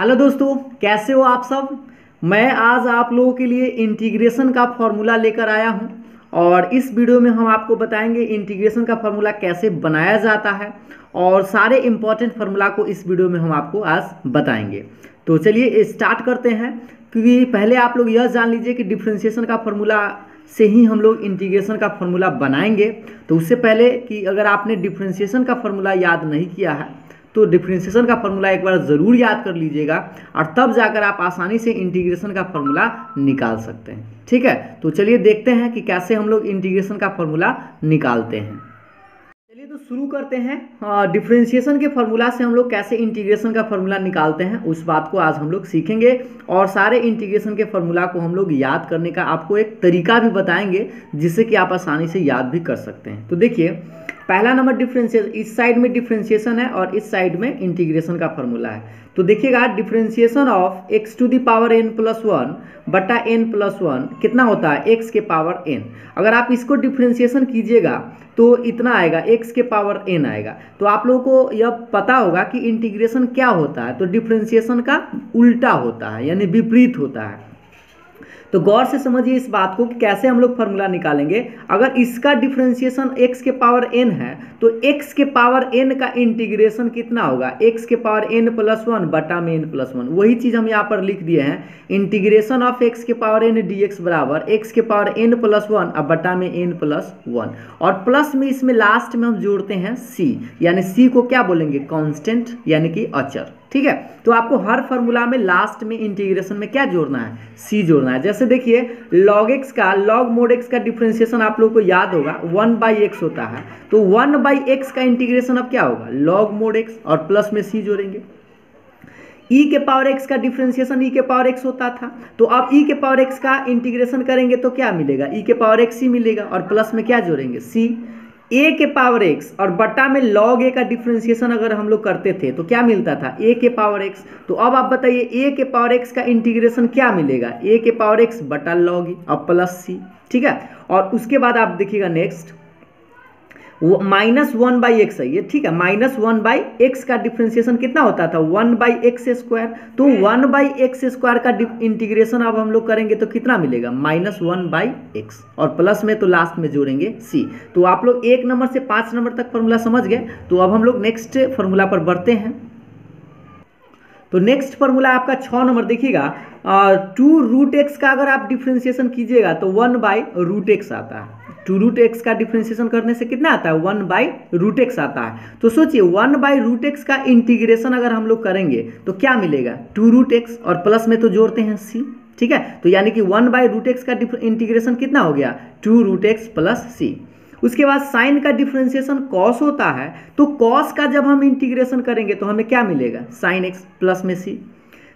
Hello दोस्तों, कैसे हो आप सब। मैं आज आप लोगों के लिए इंटीग्रेशन का फॉर्मूला लेकर आया हूं और इस वीडियो में हम आपको बताएंगे इंटीग्रेशन का फॉर्मूला कैसे बनाया जाता है और सारे इंपॉर्टेंट फार्मूला को इस वीडियो में हम आपको आज बताएंगे। तो चलिए स्टार्ट करते हैं, क्योंकि पहले आप लोग यह जान लीजिए कि डिफरेंशिएशन का फॉर्मूला से ही हम लोग इंटीग्रेशन का फॉर्मूला बनाएंगे। तो उससे पहले कि अगर आपने डिफरेंशिएशन का फॉर्मूला याद नहीं किया है तो डिफरेंशिएशन का फॉर्मूला एक बार ज़रूर याद कर लीजिएगा और तब जाकर आप आसानी से इंटीग्रेशन का फॉर्मूला निकाल सकते हैं। ठीक है, तो चलिए देखते हैं कि कैसे हम लोग इंटीग्रेशन का फॉर्मूला निकालते हैं। चलिए तो शुरू करते हैं। डिफरेंशिएशन के फॉर्मूला से हम लोग कैसे इंटीग्रेशन का फॉर्मूला निकालते हैं उस बात को आज हम लोग सीखेंगे और सारे इंटीग्रेशन के फॉर्मूला को हम लोग याद करने का आपको एक तरीका भी बताएंगे जिससे कि आप आसानी से याद भी कर सकते हैं। तो देखिए, पहला नंबर डिफरेंशिएशन, इस साइड में डिफरेंशिएशन है और इस साइड में इंटीग्रेशन का फॉर्मूला है। तो देखिएगा, differentiation of x to the power n plus 1 बटा n प्लस 1 कितना होता है, x के पावर n। अगर आप इसको डिफरेंशिएशन कीजिएगा तो इतना आएगा, x के पावर n आएगा। तो आप लोगों को यह पता होगा कि इंटीग्रेशन क्या होता है, तो डिफरेंशिएशन का उल्टा होता है यानी विपरीत होता है। तो गौर से समझिए इस बात को कि कैसे हम लोग फार्मूला निकालेंगे। अगर इसका डिफरेंशिएशन x के पावर n है तो x के पावर n का इंटीग्रेशन कितना होगा, x के पावर n प्लस 1 बटा में n प्लस 1। वही चीज़ हम यहाँ पर लिख दिए हैं, इंटीग्रेशन ऑफ x के पावर n dx बराबर x के पावर n प्लस 1 अब बटा में n प्लस 1 और प्लस में इसमें लास्ट में हम जोड़ते हैं c, यानी c को क्या बोलेंगे, कांस्टेंट यानी कि अचर। ठीक है, तो आपको हर फार्मूला में लास्ट में इंटीग्रेशन में क्या जोड़ना है, c जोड़ना है। जैसे देखिए, log x का log mod x का डिफरेंशिएशन आप लोगों को याद होगा 1/x होता है। तो 1/x का इंटीग्रेशन अब क्या होगा, log mod x और प्लस में c जोड़ेंगे। e के पावर x का डिफरेंशिएशन e के पावर x होता था, तो अब e के पावर x का इंटीग्रेशन करेंगे तो क्या मिलेगा, e के पावर x ही मिलेगा और प्लस में क्या जोड़ेंगे, c। a के पावर x और बटा में log a का डिफरेंशिएशन अगर हम लोग करते थे तो क्या मिलता था, a के पावर x। तो अब आप बताइए a के पावर x का इंटीग्रेशन क्या मिलेगा, a के पावर x बटा log a और प्लस c। ठीक है, और उसके बाद आप देखिएगा नेक्स्ट -1/x है ये। ठीक है, -1/x का डिफरेंशिएशन कितना होता था, 1/x²। तो 1/x² का इंटीग्रेशन अब हम लोग करेंगे तो कितना मिलेगा, -1/x और प्लस में तो लास्ट में जोड़ेंगे c। तो आप लोग 1 नंबर से 5 नंबर तक फॉर्मूला समझ गए। तो अब हम लोग नेक्स्ट फॉर्मूला पर बढ़ते हैं। तो नेक्स्ट फॉर्मूला आपका 6 नंबर देखिएगा, 2√x का अगर आप डिफरेंशिएशन कीजिएगा तो 1/√x आता है। 2√x का डिफरेंशिएशन करने से कितना आता है, 1/√x आता है। तो सोचिए 1/√x का इंटीग्रेशन अगर हम लोग करेंगे तो क्या मिलेगा, 2√x और प्लस में तो जोड़ते हैं c। ठीक है, तो यानी कि 1/√x का इंटीग्रेशन कितना हो गया, 2√x प्लस c। उसके बाद साइन का डिफरेंशिएशन कॉस होता है, तो कॉस का जब हम इंटीग्रेशन करेंगे तो हमें क्या मिलेगा, साइन x प्लस में c।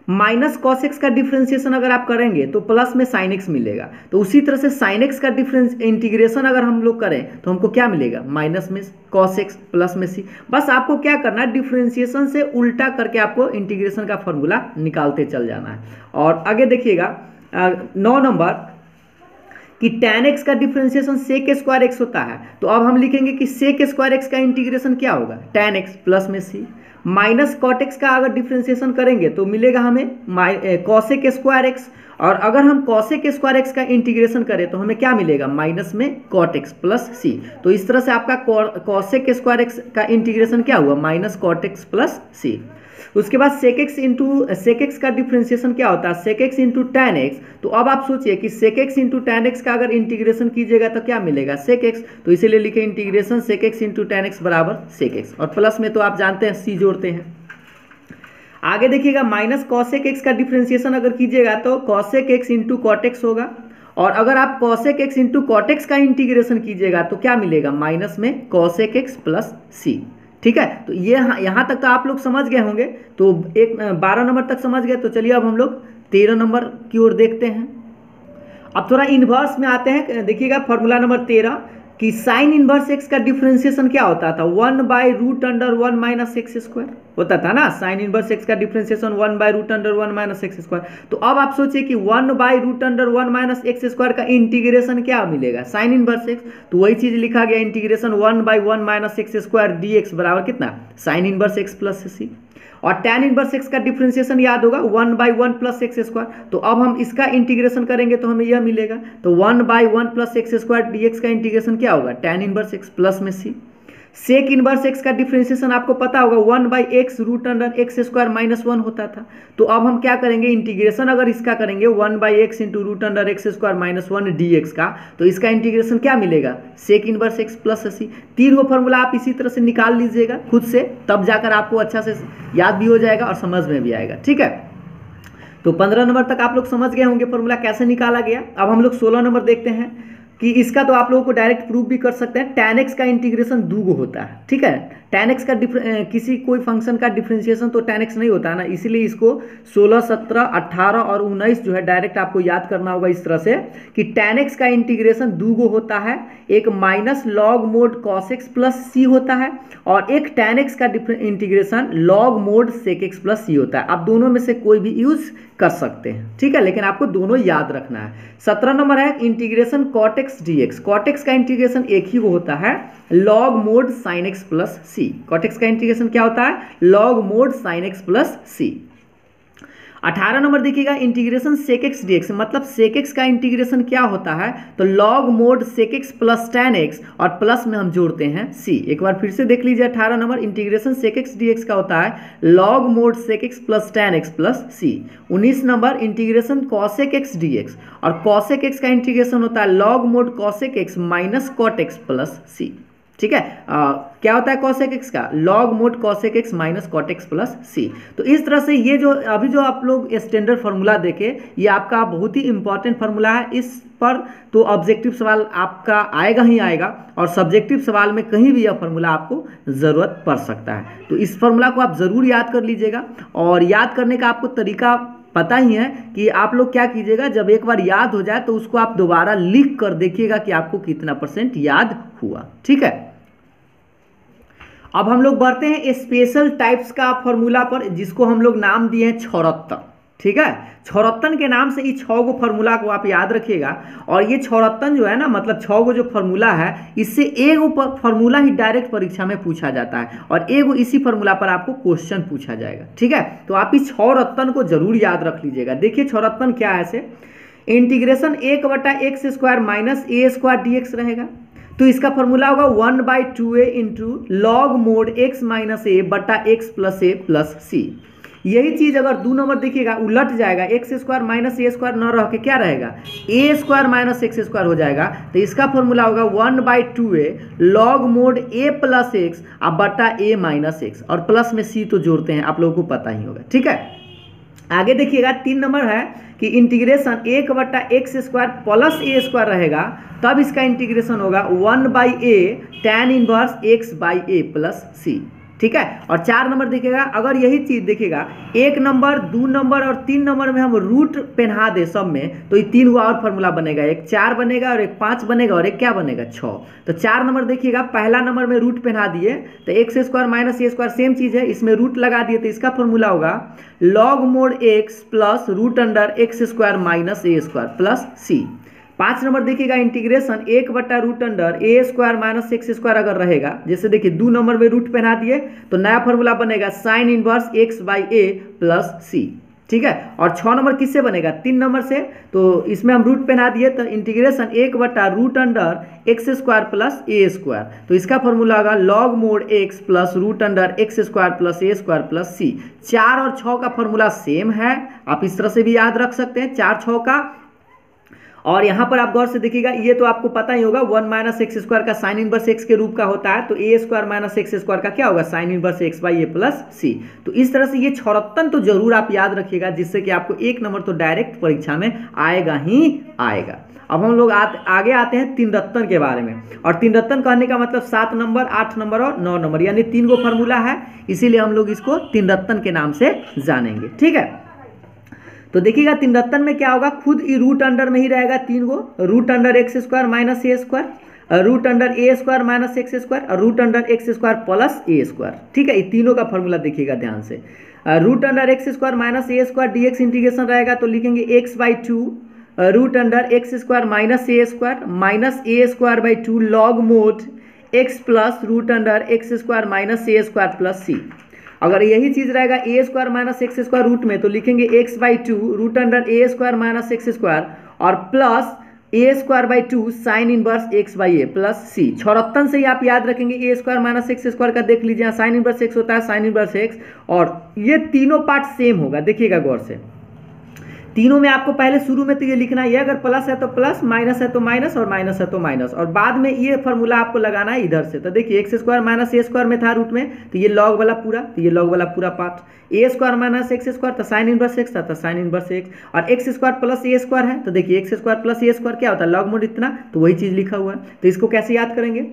माइनस कॉस एक्स का डिफरेंशिएशन अगर आप करेंगे तो प्लस में साइन एक्स मिलेगा। तो उसी तरह से साइन एक्स का इंटीग्रेशन अगर हम लोग करें तो हमको क्या मिलेगा, माइनस में कॉस एक्स प्लस में सी। बस आपको क्या करना है, डिफरेंशिएशन से उल्टा करके आपको इंटीग्रेशन का फॉर्मूला निकालते चल जाना है। और आगे देखिएगा 9 नंबर कि tan x का डिफरेंशिएशन sec स्क्वायर x होता है। तो अब हम लिखेंगे कि sec स्क्वायर x का इंटीग्रेशन क्या होगा, tan x प्लस में c। माइनस कॉट एक्स का अगर डिफरेंशिएशन करेंगे तो मिलेगा हमें कॉसेक स्क्वायर एक्स, और अगर हम कॉसेक स्क्वायर एक्स का इंटीग्रेशन करें तो हमें क्या मिलेगा, माइनस में कॉट एक्स प्लस सी। तो इस तरह से आपका कॉसेक स्क्वायर एक्स का इंटीग्रेशन क्या हुआ, minus cot X plus C. उसके बाद सेक एक्स का डिफरेंशिएशन क्या होता है, sec X into tan X. तो अब आप सोचिए कि sec X into tan X का अगर इंटीग्रेशन कीजिएगा तो क्या मिलेगा, सेक एक्स। तो इसीलिए लिखे integration sec X into tan X बराबर सेक एक्स, और प्लस में तो आप जानते हैं सी जोड़ते हैं। आगे देखिएगा, माइनस कॉसेक एक्स का डिफरेंशिएशन अगर कीजिएगा तो cosec X into cot X होगा, और अगर आप cosec X into cot X का इंटीग्रेशन कीजिएगा तो क्या मिलेगा, माइनस में कॉसेक एक्स प्लस सी। ठीक है, तो ये यहाँ तक तो आप लोग समझ गए होंगे। तो 12 नंबर तक समझ गए। तो चलिए अब हम लोग 13 नंबर की ओर देखते हैं। अब थोड़ा इन्वर्स में आते हैं। देखिएगा फॉर्मूला नंबर 13 कि साइन इनवर्स एक्स का डिफरेंशिएशन क्या होता था, 1/√1 माइनस एक्स स्क्वायर होता था ना। साइन इनवर्स एक्स का डिफरेंशिएशन 1/√1 माइनस एक्स स्क्वायर। तो अब आप सोचिए कि 1/√1 माइनस एक्स स्क्वायर का इंटीग्रेशन क्या मिलेगा, साइन इनवर्स एक्स। तो वही चीज लिखा गया, integration 1/1 minus x square D x बराबर कितना, sign inverse x plus c. और tan इनवर्स x का डिफरेंशिएशन याद होगा 1/1 प्लस एक्स स्क्वायर। तो अब हम इसका इंटीग्रेशन करेंगे तो हमें यह मिलेगा। तो 1/1 प्लस एक्स स्क्वायर dx का इंटीग्रेशन क्या होगा, tan इनवर्स x प्लस में c। सेक इनवर्स x का डिफरेंशिएशन आपको पता होगा 1/x root under x square minus 1 होता था। तो अब हम क्या करेंगे, इंटीग्रेशन अगर इसका करेंगे 1/x into root under x square minus 1 dx का, तो इसका इंटीग्रेशन क्या मिलेगा, sec inverse x plus c। तीन वो फॉर्मूला आप इसी तरह से निकाल लीजिएगा खुद से, तब जाकर आपको अच्छा से याद भी हो जाएगा और समझ में भी आएगा। ठीक है, तो 15 नंबर तक आप लोग समझ गए होंगे फॉर्मूला कैसे निकाला गया। अब हम लोग 16 नंबर देखते हैं कि इसका तो आप लोगों को डायरेक्ट प्रूफ भी कर सकते हैं। tan x का इंटीग्रेशन दूगो होता है। ठीक है, tan x का किसी कोई फंक्शन का डिफरेंशिएशन तो tan x नहीं होता है ना, इसीलिए इसको 16, 17, 18 और 19 जो है डायरेक्ट आपको याद करना होगा इस तरह से कि tan x का इंटीग्रेशन दूगो होता है, एक minus log mode cos x plus c होता है और एक tan x का integration log mode sec x plus c होता है। आप दोनों में से कोई भी यूज कर सकते हैं। ठीक है, लेकिन आपको दोनों याद रखना है। 17 नंबर है integration cot x dx। cot x का इंटीग्रेशन एक ही वो होता है, log mode sin x plus c। cot x का इंटीग्रेशन क्या होता है, log mode sin x plus c। 18 number देखिएगा इंटीग्रेशन sec x dx, मतलब sec x का इंटीग्रेशन क्या होता है, तो log mode sec x plus tan x और प्लस में हम जोड़ते हैं c। एक बार फिर से देख लीजिए 18 number integration sec x dx का होता है log mode sec x plus tan x plus c। 19 number integration cosec x dx और cosec x का इंटीग्रेशन होता है log mode cosec x minus cot x plus c। ठीक है, क्या होता है cosec x का, log mode cosec x minus cot x plus c। तो इस तरह से ये जो अभी जो आप लोग स्टैंडर्ड फार्मूला देखे, ये आपका बहुत ही इंपॉर्टेंट फार्मूला है। इस पर तो ऑब्जेक्टिव सवाल आपका आएगा ही आएगा और सब्जेक्टिव सवाल में कहीं भी यह फार्मूला आपको ज़रूरत पड़ सकता है। तो इस फार्मूला को आप ज़रूर याद कर लीजिएगा और याद करने का आपको तरीका पता ही है कि आप लोग क्या कीजिएगा, जब एक बार याद हो जाए तो उसको आप दोबारा लिख कर देखिएगा कि आपको कितना % याद हुआ। ठीक है, अब हम लोग बढ़ते हैं स्पेशल टाइप्स का फॉर्मूला पर, जिसको हम लोग नाम दिए हैं छौरत्तन। ठीक है, छौरत्तन के नाम से ये 6 गो फॉर्मूला को आप याद रखिएगा। और ये छौरत्तन जो है ना, मतलब 6 गो जो फॉर्मूला है, इससे एगो फॉर्मूला ही डायरेक्ट परीक्षा में पूछा जाता है और एगो इसी फॉर्मूला पर आपको क्वेश्चन पूछा जाएगा। ठीक है, तो आप इस छौरत्तन को जरूर याद रख लीजिएगा। देखिए छौरत्तन क्या है, ऐसे integration 1/x square minus a square dx रहेगा। तो इसका फॉर्मूला होगा 1/2a into log mode x minus a बटा x plus a plus c। यही चीज अगर 2 नंबर देखिएगा उलट जाएगा, एक्स स्क्वायर माइनस ए स्क्वायर न रह के क्या रहेगा, a square minus x square हो जाएगा। तो इसका फॉर्मूला होगा 1/2a log mode a plus x अब बटा a माइनस एक्स और प्लस में c तो जोड़ते हैं, आप लोगों को पता ही होगा। ठीक है, आगे देखिएगा 3 नंबर है कि integration 1/x square plus a square रहेगा, तब इसका इंटीग्रेशन होगा 1/a tan inverse x/a plus c। ठीक है, और 4 नंबर देखिएगा, अगर यही चीज देखिएगा 1 नंबर 2 नंबर और 3 नंबर में हम रूट पहना दे सब में, तो ये 3 हुआ और फॉर्मूला बनेगा, एक 4 बनेगा और एक 5 बनेगा और एक क्या बनेगा 6। तो 4 नंबर देखिएगा, पहला नंबर में रूट पहना दिए तो एक्स स्क्वायर माइनस ए स्क्वायर सेम चीज है, इसमें रूट लगा दिए तो इसका फॉर्मूला होगा log mod x plus root under x square minus ए स्क्वायर प्लस सी। 5 नंबर देखिएगा इंटीग्रेशन 1/रूट अंडर ए स्क्वायर माइनस एक्स स्क्वायर अगर रहेगा, जैसे देखिए 2 नंबर में रूट पहना दिए तो नया फॉर्मूला बनेगा साइन इनवर्स x/a प्लस सी। ठीक है, और 6 नंबर किससे बनेगा, 3 नंबर से, तो इसमें हम रूट पहना दिए तो इंटीग्रेशन 1/रूट under x square plus a square. तो इसका फॉर्मूला होगा log mod x plus root under x square plus a square plus c. 4 और 6 का फॉर्मूला सेम है, आप इस तरह से भी याद रख सकते हैं 4, 6 का। और यहाँ पर आप गौर से देखिएगा, ये तो आपको पता ही होगा 1 माइनस एक्स स्क्वायर का साइन इनवर्स एक्स के रूप का होता है, तो ए स्क्वायर माइनस एक्स स्क्वायर का क्या होगा sine inverse x/a plus c. तो इस तरह से ये छौरत्तन तो जरूर आप याद रखिएगा, जिससे कि आपको 1 नंबर तो डायरेक्ट परीक्षा में आएगा ही आएगा। अब हम लोग आगे आते हैं 3 रत्तन के बारे में, और 3 रत्तन कहने का मतलब 7 नंबर 8 नंबर और 9 नंबर, यानी 3 गो फॉर्मूला है, इसीलिए हम लोग इसको 3 रत्तन के नाम से जानेंगे। ठीक है, तो देखिएगा 3 रत्तन में क्या होगा, खुद ही रूट अंडर में ही रहेगा 3 गो, root under x square minus ए स्क्वायर, रूट अंडर ए स्क्वायर माइनस एक्स स्क्वायर और root under x square plus a square. ठीक है, ये तीनों का फॉर्मूला देखिएगा ध्यान से। Root under x square minus ए स्क्वायर dx इंटीग्रेशन रहेगा तो लिखेंगे x/2 root under x square minus A square minus A square by 2 log mod x plus root under x square minus A square plus c. अगर यही चीज रहेगा a square minus x square root में तो लिखेंगे x by two root under A square minus x square और plus a square by two sine inverse x by a plus c. छौरत्तन से ही आप याद रखेंगे a square minus x square का देख लीजिए, साइन इनवर्स एक्स होता है साइन इनवर्स एक्स, और ये तीनों पार्ट सेम होगा, देखिएगा गौर से। तीनों में आपको पहले शुरू में तो ये लिखना है, अगर प्लस है तो प्लस, माइनस है तो माइनस, और माइनस है तो माइनस, और बाद में ये फॉर्मूला आपको लगाना है इधर से। तो देखिए एक्स स्क्वायर माइनस ए स्क्वायर में था रूट में, तो ये लॉग वाला पूरा, तो ये लॉग वाला पूरा पार्ट। ए स्क्वायर माइनस एक्स स्क्वायर तो साइन इनवर्स एक्स था, तो साइन इनवर्स एक्स, और x square plus a square है, तो देखिए x square plus a square क्या होता है, लॉग मोड इतना, तो वही चीज लिखा हुआ है। तो इसको कैसे याद करेंगे,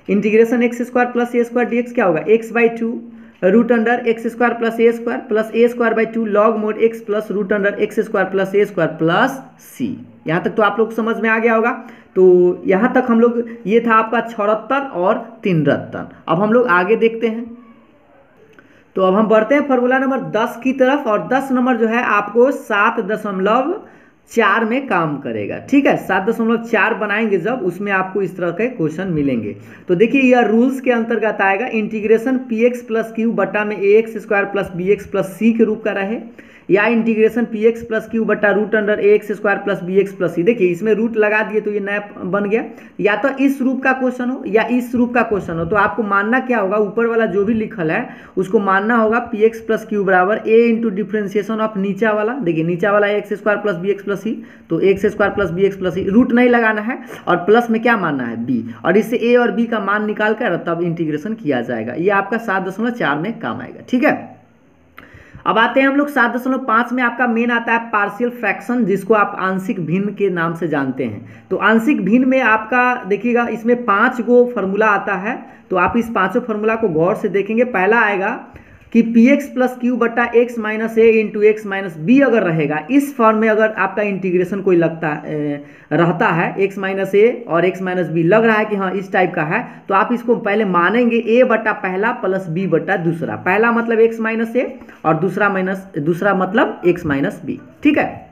integration x square plus a square dx क्या होगा, x by two root under x square plus a square by two log mod x plus root under x square plus a square plus c. यहाँ तक तो आप लोग समझ में आ गया होगा। तो यहाँ तक हम लोग, ये था आपका छौरत्तन और तिरत्तन। अब हम लोग आगे देखते हैं। तो अब हम बढ़ते हैं फॉर्मूला नंबर 10 की तरफ, और 10 नंबर जो है आपको 7.4 में काम करेगा, ठीक है। 7.4 बनाएंगे जब, उसमें आपको इस तरह के क्वेश्चन मिलेंगे। तो देखिए यह रूल्स के अंतर्गत आएगा, integration p x plus q बटा में a x square plus b x plus c के रूप का रहे, या integration p x plus q बटा root under a x square plus b x plus c. देखिए इसमें रूट लगा दिए तो ये नया बन गया। या तो इस रूप का क्वेश्चन हो या इस रूप का क्वेश्चन हो, तो आपको मानना क्या होगा, ऊपर वाला जो भी लिखल है उसको मानना होगा पी एक्स प्लस क्यू बराबर ए इंटू डिफ्रेंसिएशन ऑफ नीचा वाला। देखिए नीचा वाला x square plus b x plus c, तो x square plus b x plus c, root नहीं लगाना है, और प्लस में क्या मानना है बी, और इससे ए और बी का मान निकाल कर तब इंटीग्रेशन किया जाएगा। ये आपका 7.4 में काम आएगा, ठीक है। अब आते हैं हम लोग 7.5 में, आपका मेन आता है पार्शियल फ्रैक्शन, जिसको आप आंशिक भिन्न के नाम से जानते हैं। तो आंशिक भिन्न में आपका देखिएगा इसमें 5 गो फॉर्मूला आता है, तो आप इस 5 फॉर्मूला को गौर से देखेंगे। पहला आएगा कि पी एक्स प्लस क्यू बटा x minus a into X minus B अगर रहेगा, इस फॉर्म में अगर आपका इंटीग्रेशन कोई रहता है, एक्स माइनस ए और एक्स माइनस बी लग रहा है कि हाँ इस टाइप का है, तो आप इसको पहले मानेंगे ए बटा पहला प्लस बी बटा दूसरा। पहला मतलब एक्स माइनस ए और दूसरा मतलब एक्स माइनस बी, ठीक है।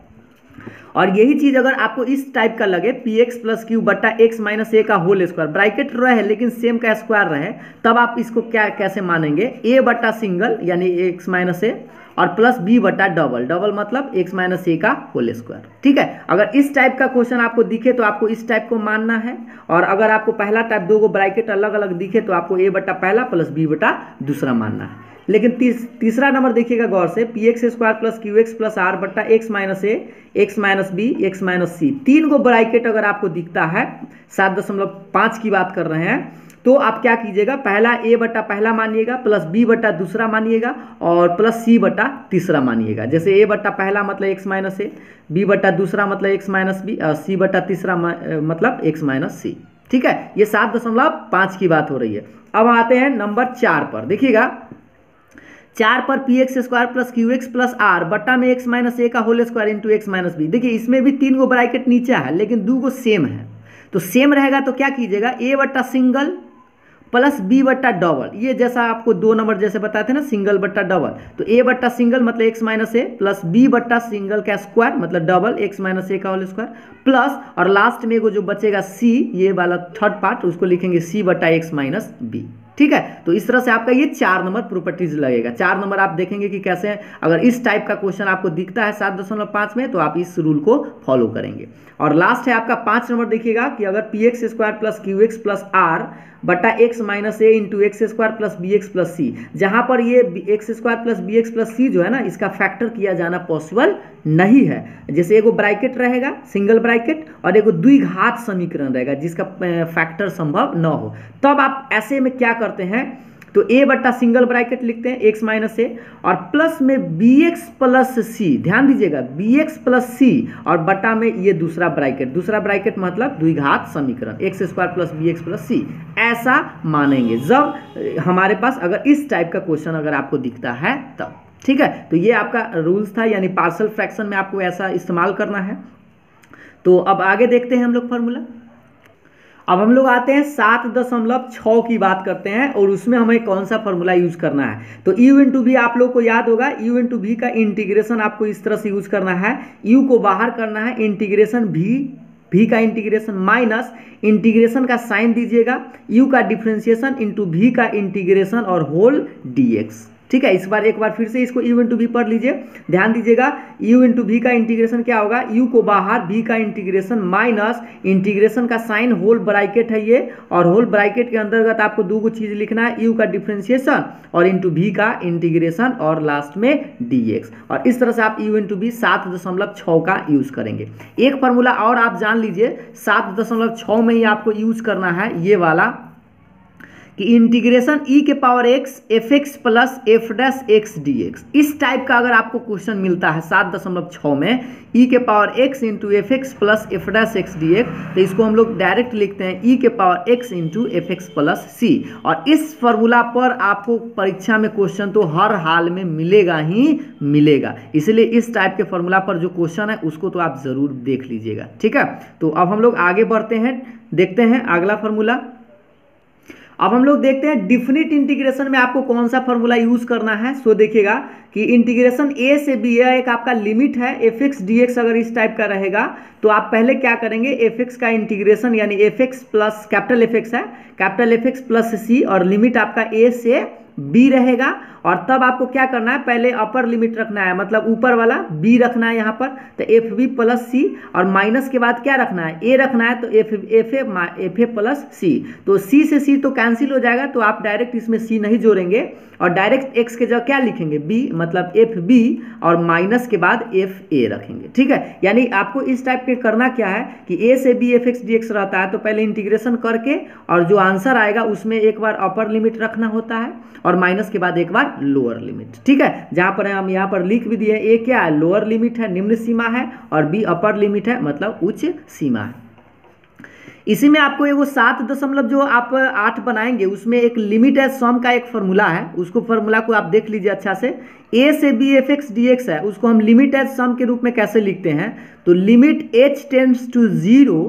और यही चीज अगर आपको इस टाइप का लगे, पी एक्स प्लस क्यू बटा एक्स माइनस ए का होल स्क्वायर, ब्रैकेट रहे लेकिन सेम का स्क्वायर रहे, तब आप इसको कैसे मानेंगे, ए बटा सिंगल यानी एक्स माइनस ए और प्लस बी बटा डबल, डबल मतलब एक्स माइनस ए का होल स्क्वायर, ठीक है। अगर इस टाइप का क्वेश्चन आपको दिखे तो आपको इस टाइप को मानना है, और अगर आपको पहला टाइप 2 गो ब्रैकेट अलग अलग दिखे तो आपको ए बटा पहला प्लस बी बटा दूसरा मानना है। लेकिन तीसरा नंबर देखिएगा गौर से, p x square plus Q x plus are बटा x minus a x minus b x minus c, 3 गो ब्रैकेट अगर आपको दिखता है, 7.5 की बात कर रहे हैं, तो आप क्या कीजिएगा, पहला ए बटा पहला मानिएगा, प्लस बी बटा दूसरा मानिएगा, और प्लस सी बटा तीसरा मानिएगा। जैसे ए बटा पहला मतलब एक्स माइनस ए, बी बटा दूसरा मतलब एक्स माइनस बी, और सी बटा तीसरा मतलब एक्स माइनस सी, ठीक है। ये 7.5 की बात हो रही है। अब आते हैं नंबर 4 पर, देखिएगा 4 पर P x square plus Q x plus are बटा में एक्स माइनस ए का whole square into X minus B. देखिए इसमें भी 3 गो ब्रैकेट नीचे है लेकिन 2 गो सेम है, तो सेम रहेगा तो क्या कीजिएगा, ए बटा सिंगल प्लस बी बटा डबल, ये जैसा आपको 2 नंबर जैसे बताए थे ना, सिंगल बटा डबल, तो ए बटा सिंगल मतलब एक्स माइनस ए प्लस बी बटा सिंगल का स्क्वायर मतलब डबल एक्स माइनस ए का होल स्क्वायर प्लस, और लास्ट में एगो जो बचेगा सी, ये वाला थर्ड पार्ट, उसको लिखेंगे सी बटा एक्स माइनस बी, ठीक है। तो इस तरह से आपका ये 4 नंबर प्रॉपर्टीज लगेगा। 4 नंबर आप देखेंगे कि कैसे है, अगर इस टाइप का क्वेश्चन आपको दिखता है 7.5 में, तो आप इस रूल को फॉलो करेंगे। और लास्ट है आपका 5 नंबर, देखिएगा कि अगर p x square plus Q x plus are बटा x minus a into x square plus b x plus c, जहां पर ये x square plus b x plus c जो है ना, इसका फैक्टर किया जाना पॉसिबल नहीं है। जैसे एगो ब्रैकेट रहेगा सिंगल ब्रैकेट, और एगो द्विघात समीकरण रहेगा जिसका फैक्टर संभव न हो, तब आप ऐसे में क्या करते हैं, तो ए बटा सिंगल ब्रैकेट लिखते हैं एक्स माइनस ए और प्लस में बी एक्स प्लस सी, ध्यान दीजिएगा बी एक्स प्लस सी, और बटा में ये दूसरा ब्रैकेट मतलब द्विघात समीकरण x square plus b x plus c, ऐसा मानेंगे जब हमारे पास अगर इस टाइप का क्वेश्चन अगर आपको दिखता है तब, ठीक है। तो ये आपका रूल्स था, यानी पार्शियल फ्रैक्शन में आपको ऐसा इस्तेमाल करना है। तो अब आगे देखते हैं हम लोग फॉर्मूला। अब हम लोग आते हैं 7.6 की बात करते हैं, और उसमें हमें कौन सा फॉर्मूला यूज करना है। तो u इंटू वी आप लोग को याद होगा, u इंटू वी का इंटीग्रेशन आपको इस तरह से यूज करना है, u को बाहर करना है, इंटीग्रेशन v का इंटीग्रेशन माइनस इंटीग्रेशन का साइन दीजिएगा, u का डिफ्रेंसिएशन इंटू v का इंटीग्रेशन और होल dx, ठीक है। इस बार एक बार फिर से इसको u इंटू वी पढ़ लीजिए, ध्यान दीजिएगा। u इंटू वी का इंटीग्रेशन क्या होगा, u को बाहर, v का इंटीग्रेशन माइनस इंटीग्रेशन का साइन होल ब्रैकेट है ये, और होल ब्रैकेट के अंतर्गत आपको दो को चीज लिखना है, u का डिफरेंशिएशन और इंटू v का इंटीग्रेशन और लास्ट में dx। और इस तरह से आप u इंटू वी 7.6 का यूज करेंगे। एक फार्मूला और आप जान लीजिए, 7.6 में ही आपको यूज करना है ये वाला कि इंटीग्रेशन e के power x F x plus f dash x D x. इस टाइप का अगर आपको क्वेश्चन मिलता है 7.6 में, e के power x into f x plus f dash x D x, तो इसको हम लोग डायरेक्ट लिखते हैं e के power x into f x plus c. और इस फॉर्मूला पर आपको परीक्षा में क्वेश्चन तो हर हाल में मिलेगा ही मिलेगा, इसलिए इस टाइप के फॉर्मूला पर जो क्वेश्चन है उसको तो आप जरूर देख लीजिएगा, ठीक है। तो अब हम लोग आगे बढ़ते हैं, देखते हैं अगला फॉर्मूला। अब हम लोग देखते हैं डिफिनिट इंटीग्रेशन में आपको कौन सा फॉर्मूला यूज करना है। सो देखिएगा कि इंटीग्रेशन a से b, यह एक आपका लिमिट है एफ एक्स डी एक्स। अगर इस टाइप का रहेगा तो आप पहले क्या करेंगे, एफ एक्स का इंटीग्रेशन यानी F x plus capital F x है, capital F x plus c, और लिमिट आपका a से b रहेगा। और तब आपको क्या करना है, पहले अपर लिमिट रखना है, मतलब ऊपर वाला b रखना है यहाँ पर, तो एफ बी प्लस सी, और माइनस के बाद क्या रखना है, a रखना है, तो एफ ए प्लस सी। तो c से c तो कैंसिल हो जाएगा, तो आप डायरेक्ट इसमें c नहीं जोड़ेंगे और डायरेक्ट x के जगह क्या लिखेंगे, b, मतलब एफ बी, और माइनस के बाद एफ ए रखेंगे, ठीक है। यानी आपको इस टाइप के करना क्या है कि a से b F X D x रहता है, तो पहले इंटीग्रेशन करके और जो आंसर आएगा उसमें एक बार अपर लिमिट रखना होता है और माइनस के बाद एक बार लोअर लिमिट, ठीक है। जहां पर हम यहाँ पर लिख भी दिए, ए क्या है, लोअर लिमिट है, निम्न सीमा है, और बी अपर लिमिट है, मतलब उच्च सीमा है। इसी में आपको एगो 7 जो आप 8 बनाएंगे उसमें एक लिमिट है सम का एक फॉर्मूला है, उसको फॉर्मूला को आप देख लीजिए अच्छा से। a से b F X D x है, उसको हम लिमिट एज सम के रूप में कैसे लिखते हैं, तो limit h tends to 0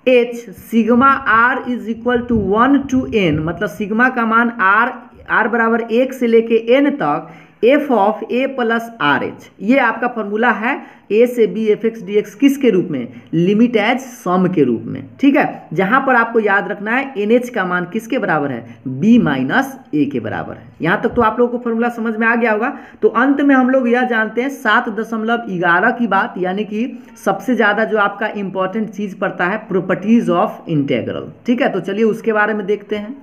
h sigma r is equal to 1 to n, मतलब सिग्मा का मान r बराबर 1 से लेके n तक F of A plus R H, ये आपका फॉर्मूला है ए से B F X D X किसके रूप में, लिमिट एज सम के रूप में, ठीक है। जहां पर आपको याद रखना है एन एच का मान किसके बराबर है, बी माइनस ए के बराबर है। यहां तक तो आप लोगों को फॉर्मूला समझ में आ गया होगा। तो अंत में हम लोग यह जानते हैं 7.11 की बात, यानी कि सबसे ज्यादा जो आपका इंपॉर्टेंट चीज पड़ता है प्रॉपर्टीज ऑफ इंटीग्रल, ठीक है। तो चलिए उसके बारे में देखते हैं।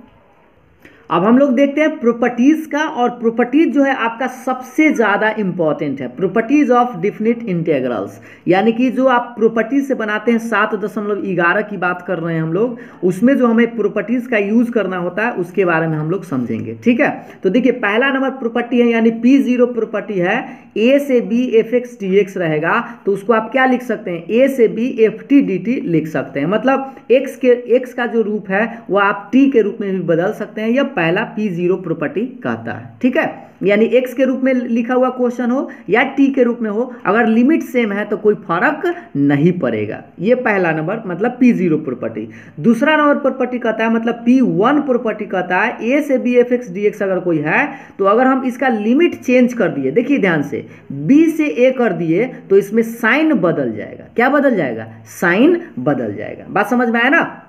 अब हम लोग देखते हैं प्रॉपर्टीज का, और प्रॉपर्टीज जो है आपका सबसे ज्यादा इंपॉर्टेंट है, प्रॉपर्टीज ऑफ डिफिनिट इंटीग्रल्स, यानी कि जो आप प्रॉपर्टीज से बनाते हैं 7.11 की बात कर रहे हैं हम लोग, उसमें जो हमें प्रॉपर्टीज का यूज करना होता है उसके बारे में हम लोग समझेंगे, ठीक है। तो देखिए पहला नंबर प्रॉपर्टी है, यानी P0 प्रॉपर्टी है, a से b F X D x रहेगा, तो उसको आप क्या लिख सकते हैं, a से b F T D T लिख सकते हैं, मतलब x का जो रूप है वो आप t के रूप में भी बदल सकते हैं, या पहला P0 प्रॉपर्टी कहता है, ठीक है। यानी x के रूप में लिखा हुआ क्वेश्चन हो या t के रूप में हो, अगर लिमिट सेम है तो कोई फर्क नहीं पड़ेगा। ये पहला नंबर मतलब P0 प्रॉपर्टी। दूसरा नंबर प्रॉपर्टी कहता है, मतलब P1 प्रॉपर्टी कहता है a से b F X D x अगर कोई है, तो अगर हम इसका लिमिट चेंज कर दिए, देखिए ध्यान से, b से a कर दिए तो इसमें साइन बदल जाएगा। क्या बदल जाएगा, साइन बदल जाएगा। बात समझ में आया ना,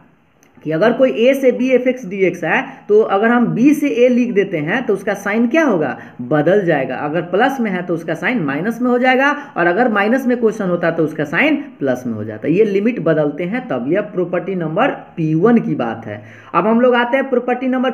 कि अगर कोई a से b F X D x है, तो अगर हम b से a लिख देते हैं तो उसका साइन क्या होगा, बदल जाएगा। अगर प्लस में है तो उसका साइन माइनस में हो जाएगा, और अगर माइनस में क्वेश्चन होता तो उसका साइन प्लस में हो जाता है। ये लिमिट बदलते हैं तब। यह प्रॉपर्टी नंबर P1 की बात है। अब हम लोग आते हैं प्रॉपर्टी नंबर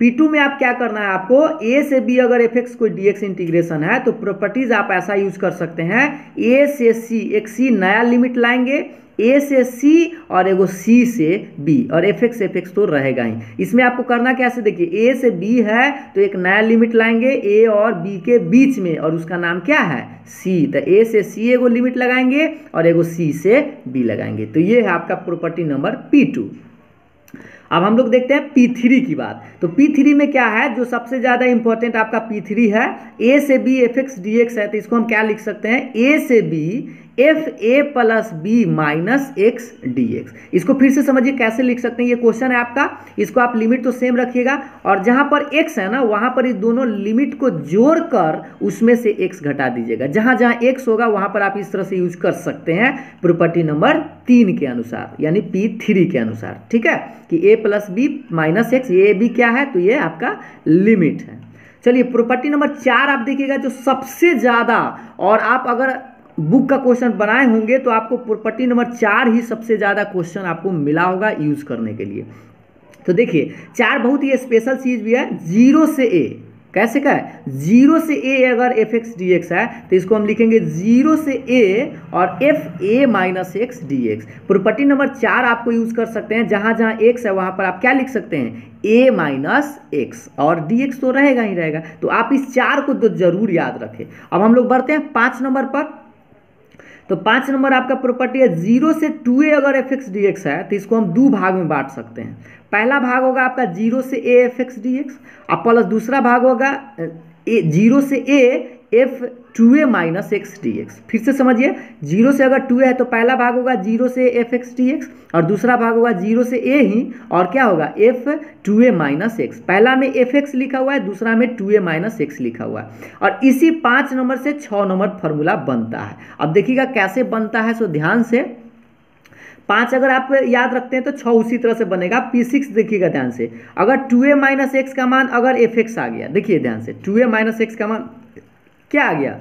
P2 में आप क्या करना है, आपको a से b अगर एफ एक्स कोई डी एक्स इंटीग्रेशन है, तो प्रॉपर्टीज आप ऐसा यूज कर सकते हैं, a से c, एक c नया लिमिट लाएंगे, a से c और एगो c से b, और एफ एक्स तो रहेगा ही। इसमें आपको करना कैसे, देखिए a से b है तो एक नया लिमिट लाएंगे a और b के बीच में, और उसका नाम क्या है, c। तो a से c एगो लिमिट लगाएंगे और एगो c से b लगाएंगे। तो ये है आपका प्रॉपर्टी नंबर P2। अब हम लोग देखते हैं P3 की बात। तो P3 में क्या है, जो सबसे ज्यादा इंपॉर्टेंट आपका P3 है, a से b F X D x है, तो इसको हम क्या लिख सकते हैं, a से b F A plus B minus X D X. इसको फिर से समझिए कैसे लिख सकते हैं, ये क्वेश्चन है आपका, इसको आप लिमिट तो सेम रखिएगा, और जहां पर x है ना वहां पर इस दोनों लिमिट को जोड़कर उसमें से x घटा दीजिएगा। जहां जहां x होगा वहां पर आप इस तरह से यूज कर सकते हैं प्रॉपर्टी नंबर 3 के अनुसार, यानी P3 के अनुसार, ठीक है, कि a plus B minus X, ये भी क्या है, तो ये आपका लिमिट है। चलिए प्रॉपर्टी नंबर 4 आप देखिएगा जो सबसे ज़्यादा, और आप अगर बुक का क्वेश्चन बनाए होंगे तो आपको प्रॉपर्टी नंबर 4 ही सबसे ज़्यादा क्वेश्चन आपको मिला होगा यूज़ करने के लिए। तो देखिए 4 बहुत ही स्पेशल चीज़ भी है, 0 से ए, कैसे का है, 0 से ए अगर एफ एक्स डी एक्स है तो इसको हम लिखेंगे 0 से ए और F A minus X D x. Property number 4 आपको यूज कर सकते हैं, जहां जहां एक्स है वहां पर आप क्या लिख सकते हैं, ए माइनस एक्स, और डी एक्स तो रहेगा ही रहेगा। तो आप इस 4 को तो जरूर याद रखें। अब हम लोग बढ़ते हैं 5 नंबर पर। तो 5 नंबर आपका प्रॉपर्टी है 0 से 2a अगर एफ एक्स डी एक्स है तो इसको हम 2 भाग में बांट सकते हैं। पहला भाग होगा आपका 0 से a F X D x, और प्लस दूसरा भाग होगा 0 से a F 2a minus X D x. फिर से समझिए, 0 से अगर 2a है तो पहला भाग होगा 0 से एफ एक्स डी एक्स, और दूसरा भाग होगा 0 से a ही, और क्या होगा एफ 2a माइनस एक्स। पहला में एफ एक्स लिखा हुआ है, दूसरा में 2a माइनस एक्स लिखा हुआ है। और इसी 5 नंबर से 6 नंबर फॉर्मूला बनता है। अब देखिएगा कैसे बनता है, सो ध्यान से। 5 अगर आप याद रखते हैं तो 6 उसी तरह से बनेगा। P6 देखिएगा ध्यान से, अगर 2a माइनस एक्स का मान अगर एफ एक्स आ गया, देखिए ध्यान से, 2a माइनस एक्स का मान क्या आ गया,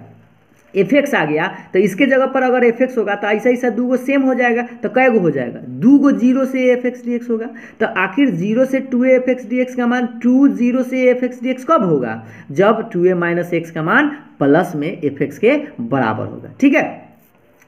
एफ एक्स आ गया, तो इसके जगह पर अगर एफ एक्स होगा तो ऐसा ऐसा 2 गो सेम हो जाएगा, तो कै गो हो जाएगा, 2 गो 0 से एफ एक्स डी एक्स होगा। तो आखिर 0 से 2a F X D x का मान 2 0 से एफ एक्स डी एक्स कब होगा, जब 2a माइनस एक्स का मान प्लस में एफ एक्स के बराबर होगा। ठीक है,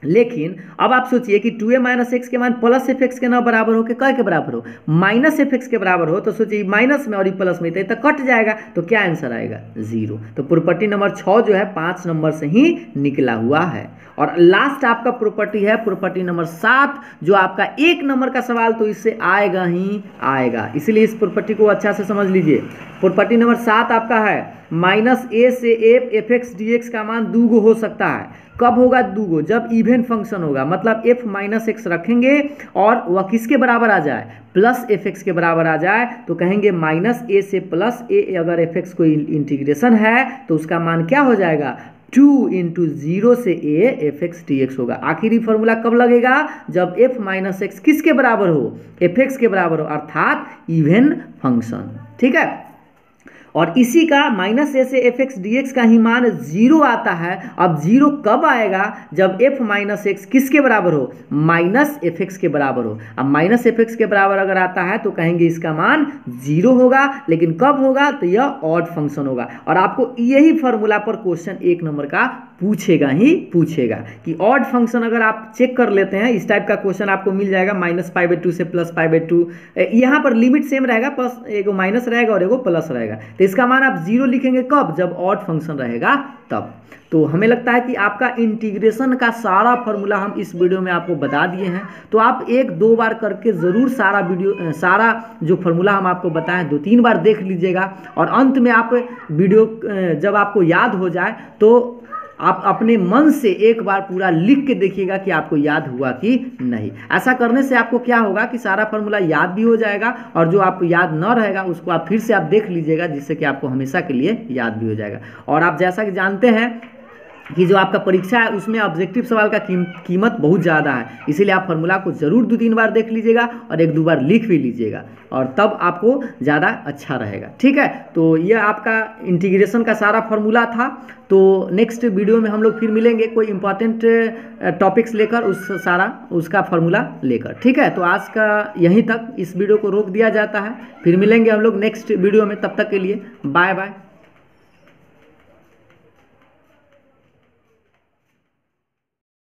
लेकिन अब आप सोचिए कि 2a माइनस एक्स के मान प्लस एफ एक्स के ना बराबर हो के कै के बराबर हो, माइनस एफ एक्स के बराबर हो, तो सोचिए माइनस में और ये प्लस में तो कट जाएगा, तो क्या आंसर आएगा 0। तो प्रॉपर्टी नंबर 6 जो है 5 नंबर से ही निकला हुआ है। और लास्ट आपका प्रॉपर्टी है प्रॉपर्टी नंबर 7, जो आपका 1 नंबर का सवाल तो इससे आएगा ही आएगा, इसलिए इस प्रॉपर्टी को अच्छा से समझ लीजिए। प्रॉपर्टी नंबर 7 आपका है माइनस ए से एफ एक्स डी एक्स का मान 2 गो हो सकता है। कब होगा 2 गो, जब इवन फंक्शन होगा, मतलब f माइनस एक्स रखेंगे और वह किसके बराबर आ जाए, प्लस एफ एक्स के बराबर आ जाए, तो कहेंगे माइनस ए से प्लस ए, अगर एफ एक्स को इंटीग्रेशन है तो उसका मान क्या हो जाएगा, 2 इंटू 0 से a F X D x होगा। आखिरी फॉर्मूला कब लगेगा, जब f माइनस एक्स किसके बराबर हो, एफ एक्स के बराबर हो, अर्थात इवन फंक्शन। ठीक है, और इसी का माइनस ए से एफ एक्स डी एक्स का ही मान 0 आता है। अब 0 कब आएगा, जब f माइनस एक्स किसके बराबर हो, माइनस एफ एक्स के बराबर हो। अब माइनस एफ एक्स के बराबर अगर आता है तो कहेंगे इसका मान 0 होगा, लेकिन कब होगा, तो यह ऑड फंक्शन होगा। और आपको यही फॉर्मूला पर क्वेश्चन 1 नंबर का पूछेगा ही पूछेगा कि ऑड फंक्शन अगर आप चेक कर लेते हैं, इस टाइप का क्वेश्चन आपको मिल जाएगा, -π/2 से +π/2, यहाँ पर लिमिट सेम रहेगा, प्लस एगो माइनस रहेगा और एगो प्लस रहेगा, तो इसका मान आप 0 लिखेंगे कब, जब ऑड फंक्शन रहेगा तब। तो हमें लगता है कि आपका इंटीग्रेशन का सारा फॉर्मूला हम इस वीडियो में आपको बता दिए हैं। तो आप 1-2 बार करके ज़रूर सारा जो फॉर्मूला हम आपको बताएं 2-3 बार देख लीजिएगा, और अंत में आप वीडियो जब आपको याद हो जाए तो आप अपने मन से एक बार पूरा लिख के देखिएगा कि आपको याद हुआ कि नहीं। ऐसा करने से आपको क्या होगा कि सारा फॉर्मूला याद भी हो जाएगा, और जो आपको याद न रहेगा उसको आप फिर से आप देख लीजिएगा, जिससे कि आपको हमेशा के लिए याद भी हो जाएगा। और आप जैसा कि जानते हैं कि जो आपका परीक्षा है उसमें ऑब्जेक्टिव सवाल का कीमत बहुत ज़्यादा है, इसीलिए आप फॉर्मूला को ज़रूर 2-3 बार देख लीजिएगा और 1-2 बार लिख भी लीजिएगा, और तब आपको ज़्यादा अच्छा रहेगा। ठीक है, तो यह आपका इंटीग्रेशन का सारा फॉर्मूला था। तो नेक्स्ट वीडियो में हम लोग फिर मिलेंगे कोई इंपॉर्टेंट टॉपिक्स लेकर, उसका फॉर्मूला लेकर। ठीक है, तो आज का यहीं तक इस वीडियो को रोक दिया जाता है, फिर मिलेंगे हम लोग नेक्स्ट वीडियो में, तब तक के लिए बाय बाय।